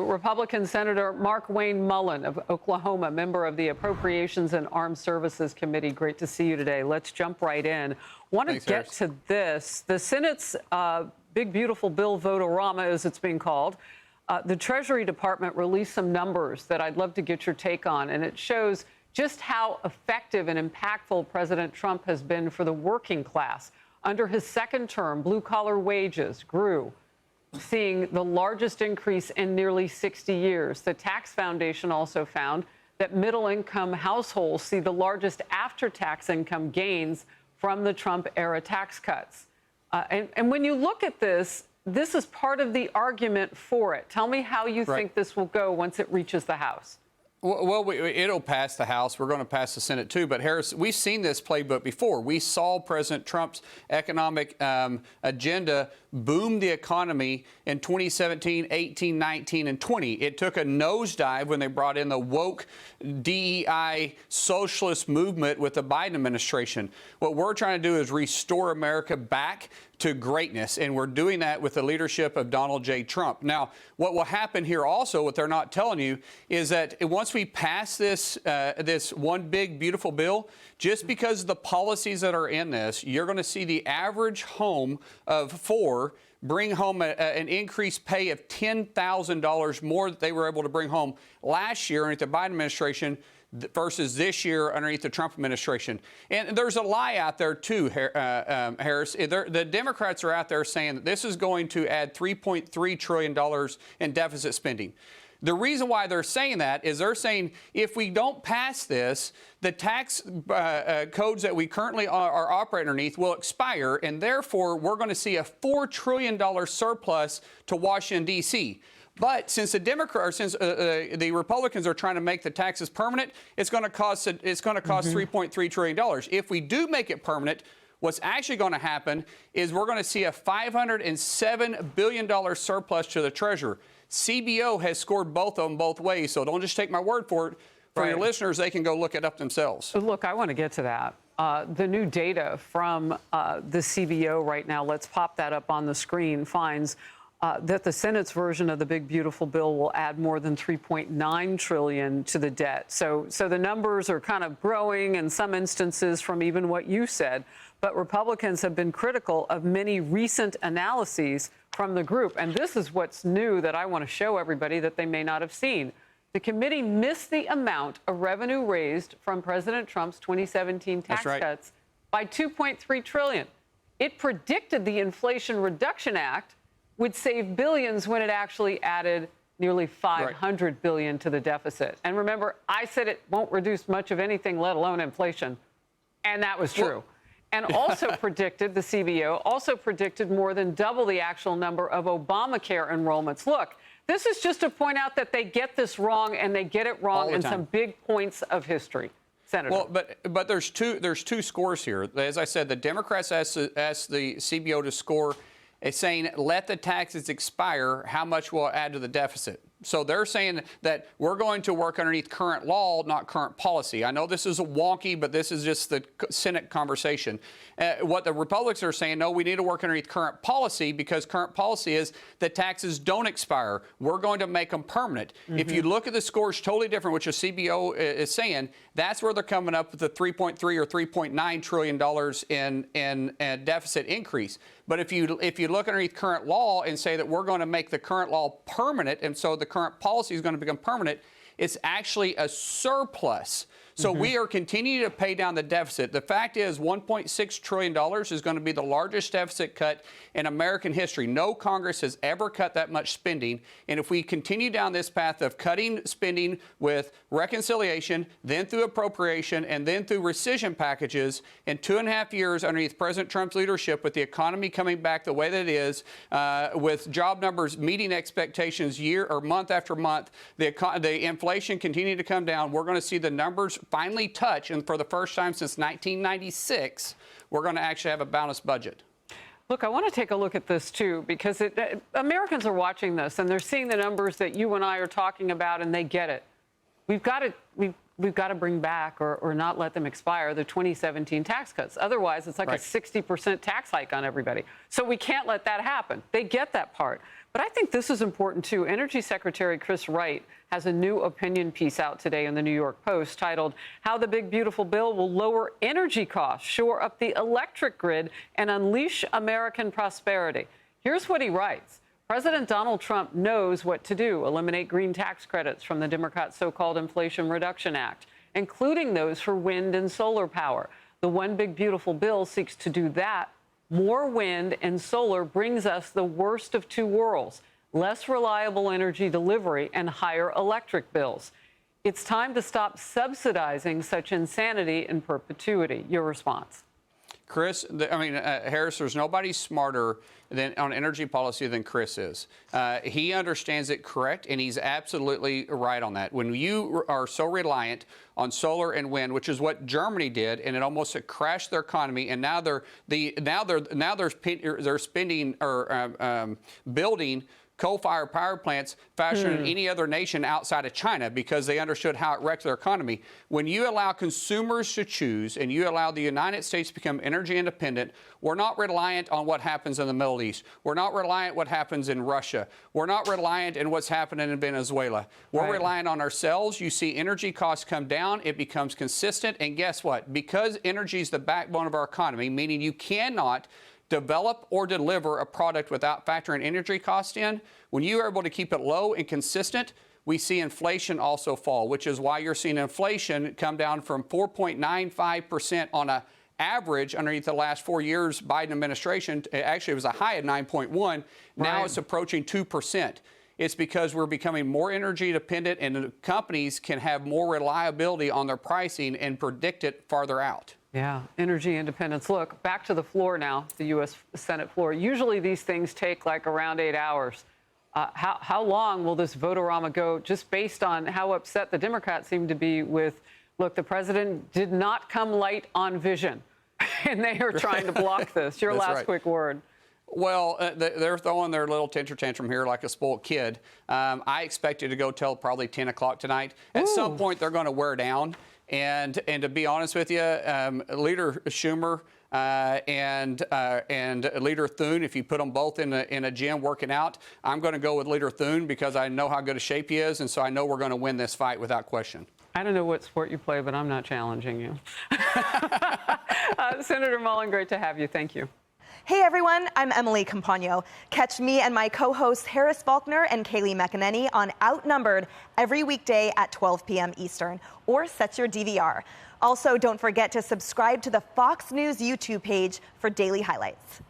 Republican Senator Markwayne Mullin of Oklahoma, member of the Appropriations and Armed Services Committee. Great to see you today. Let's jump right in. Want to get to this. The Senate's big, beautiful bill vote-a-rama, as it's being called. The Treasury Department released some numbers that I'd love to get your take on, and it shows just how effective and impactful President Trump has been for the working class. Under his second term, blue-collar wages grew, seeing the largest increase in nearly 60 years. The Tax Foundation also found that middle-income households see the largest after-tax income gains from the Trump-era tax cuts. And when you look at this, this is part of the argument for it. Tell me how you think this will go once it reaches the House. Well, it'll pass the House. We're going to pass the Senate, too. But, Harris, we've seen this playbook before. We saw President Trump's economic agenda boom the economy in 2017, 18, 19, and 20. It took a nosedive when they brought in the woke DEI socialist movement with the Biden administration. What we're trying to do is restore America back to greatness, and we're doing that with the leadership of Donald J. Trump. Now, what will happen here also, what they're not telling you, is that once we pass this this one big, beautiful bill, just because of the policies that are in this, you're going to see the average home of four bring home an increased pay of $10,000 more that they were able to bring home last year underneath the Biden administration versus this year underneath the Trump administration. And there's a lie out there, too, Harris. The Democrats are out there saying that this is going to add $3.3 trillion in deficit spending. The reason why they're saying that is they're saying if we don't pass this, the tax codes that we currently are operating underneath will expire, and therefore we're going to see a $4 trillion surplus to Washington, D.C. But since the Republicans are trying to make the taxes permanent, it's going to cost $3.3 trillion. If we do make it permanent, what's actually going to happen is we're going to see a $507 billion surplus to the Treasury. CBO has scored both of them both ways, so don't just take my word for it. For your listeners, they can go look it up themselves. Look, I want to get to that. The new data from the CBO right now, let's pop that up on the screen, finds that the Senate's version of the big, beautiful bill will add more than $3.9 trillion to the debt. So the numbers are kind of growing in some instances from even what you said. But Republicans have been critical of many recent analyses from the group. And this is what's new that I want to show everybody that they may not have seen. The committee missed the amount of revenue raised from President Trump's 2017 tax cuts by $2.3 trillion. It predicted the Inflation Reduction Act would save billions when it actually added nearly $500 billion to the deficit. And remember, I said it won't reduce much of anything, let alone inflation. And that was true. And also predicted, the CBO also predicted more than double the actual number of Obamacare enrollments. Look, this is just to point out that they get this wrong, and they get it wrong in some big points of history. Senator. Well, but there's two scores here. As I said, the Democrats asked the CBO to score saying let the taxes expire, how much will it add to the deficit? So they're saying that we're going to work underneath current law, not current policy. I know this is wonky, but this is just the Senate conversation. What the Republicans are saying, no, we need to work underneath current policy because current policy is that taxes don't expire. We're going to make them permanent. If you look at the scores, totally different, which the CBO is saying, that's where they're coming up with the $3.3 or $3.9 trillion in deficit increase. But if you look underneath current law and say that we're going to make the current law permanent, and so the current policy is going to become permanent, it's actually a surplus. So we are continuing to pay down the deficit. The fact is $1.6 trillion is going to be the largest deficit cut in American history. No Congress has ever cut that much spending. And if we continue down this path of cutting spending with reconciliation, then through appropriation, and then through rescission packages, in 2.5 years underneath President Trump's leadership, with the economy coming back the way that it is, with job numbers meeting expectations year or month after month, the inflation continuing to come down, we're going to see the numbers finally touch, and for the first time since 1996, we're going to actually have a balanced budget. Look, I want to take a look at this, too, because Americans are watching this, and they're seeing the numbers that you and I are talking about, and they get it. We've got to bring back or not let them expire the 2017 tax cuts. Otherwise, it's like a 60% tax hike on everybody. So we can't let that happen. They get that part. But I think this is important, too. Energy Secretary Chris Wright has a new opinion piece out today in the New York Post titled, "How the Big Beautiful Bill Will Lower Energy Costs, Shore Up the Electric Grid, and Unleash American Prosperity." Here's what he writes. President Donald Trump knows what to do: eliminate green tax credits from the Democrats' so-called Inflation Reduction Act, including those for wind and solar power. The One Big Beautiful Bill seeks to do that. More wind and solar brings us the worst of two worlds: less reliable energy delivery and higher electric bills. It's time to stop subsidizing such insanity in perpetuity. Your response? Chris, Harris, there's nobody smarter on energy policy than Chris is. He understands it correct, and he's absolutely right on that. When you are so reliant on solar and wind, which is what Germany did, and it almost crashed their economy, and now they're spending or building coal-fired power plants faster than any other nation outside of China, because they understood how it wrecked their economy. When you allow consumers to choose and you allow the United States to become energy independent, we're not reliant on what happens in the Middle East. We're not reliant on what happens in Russia. We're not reliant on what's happening in Venezuela. We're reliant on ourselves. You see energy costs come down. It becomes consistent. And guess what? Because energy is the backbone of our economy, meaning you cannot develop or deliver a product without factoring energy costs in. When you are able to keep it low and consistent, we see inflation also fall, which is why you're seeing inflation come down from 4.95% on an average underneath the last 4 years Biden administration. Actually, it was a high of 9.1. Now it's approaching 2%. It's because we're becoming more energy dependent, and the companies can have more reliability on their pricing and predict it farther out. Yeah, energy independence. Look, back to the floor now, the U.S. Senate floor. Usually these things take like around 8 hours. How long will this vote-a-rama go, just based on how upset the Democrats seem to be with, look, the president did not come light on vision, and they are trying to block this. Your last quick word. Well, they're throwing their little tantrum here like a spoiled kid. I expect it to go till probably 10 o'clock tonight. At some point, they're going to wear down. And to be honest with you, Leader Schumer and Leader Thune, if you put them both in a gym working out, I'm going to go with Leader Thune because I know how good a shape he is, and so I know we're going to win this fight without question. I don't know what sport you play, but I'm not challenging you. Senator Mullin, great to have you. Thank you. Hey everyone, I'm Emily Compagno. Catch me and my co-hosts Harris Faulkner and Kayleigh McEnany on Outnumbered every weekday at 12 p.m. Eastern, or set your DVR. Also, don't forget to subscribe to the Fox News YouTube page for daily highlights.